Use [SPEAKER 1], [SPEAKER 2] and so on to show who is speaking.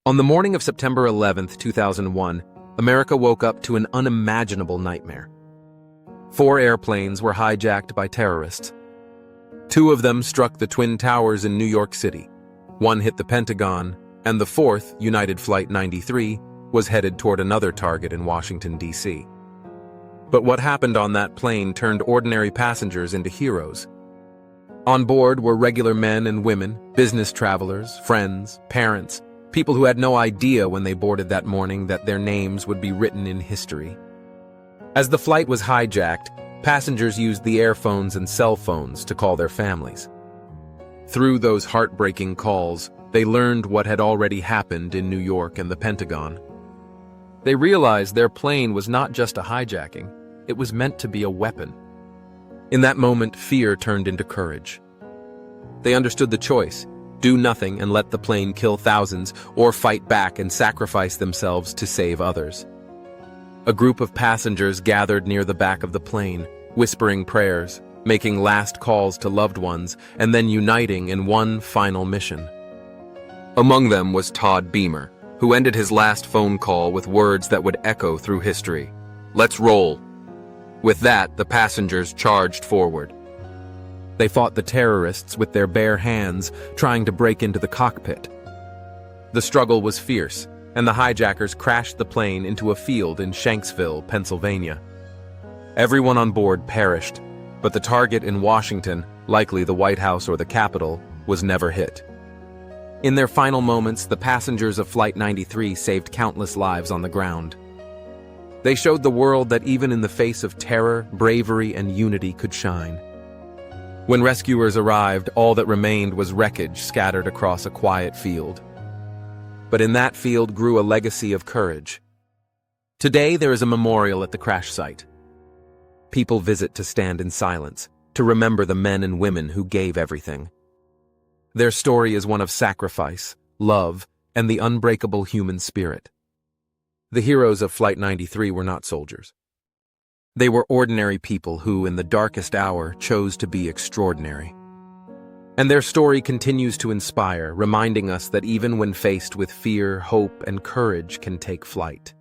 [SPEAKER 1] On the morning of September 11th, 2001, America woke up to an unimaginable nightmare. 4 airplanes were hijacked by terrorists. 2 of them struck the Twin Towers in New York City. 1 hit the Pentagon, and the 4th, United Flight 93, was headed toward another target in Washington, D.C. But what happened on that plane turned ordinary passengers into heroes. On board were regular men and women, business travelers, friends, parents, people who had no idea when they boarded that morning that their names would be written in history. As the flight was hijacked, passengers used the airphones and cell phones to call their families. Through those heartbreaking calls, they learned what had already happened in New York and the Pentagon. They realized their plane was not just a hijacking, it was meant to be a weapon. In that moment, fear turned into courage. They understood the choice: do nothing and let the plane kill thousands, or fight back and sacrifice themselves to save others. A group of passengers gathered near the back of the plane, whispering prayers, making last calls to loved ones, and then uniting in one final mission. Among them was Todd Beamer, who ended his last phone call with words that would echo through history: "Let's roll." With that, the passengers charged forward. They fought the terrorists with their bare hands, trying to break into the cockpit. The struggle was fierce, and the hijackers crashed the plane into a field in Shanksville, Pennsylvania. Everyone on board perished, but the target in Washington, likely the White House or the Capitol, was never hit. In their final moments, the passengers of Flight 93 saved countless lives on the ground. They showed the world that even in the face of terror, bravery and unity could shine. When rescuers arrived, all that remained was wreckage scattered across a quiet field. But in that field grew a legacy of courage. Today there is a memorial at the crash site. People visit to stand in silence, to remember the men and women who gave everything. Their story is one of sacrifice, love, and the unbreakable human spirit. The heroes of Flight 93 were not soldiers. They were ordinary people who, in the darkest hour, chose to be extraordinary. And their story continues to inspire, reminding us that even when faced with fear, hope, and courage can take flight.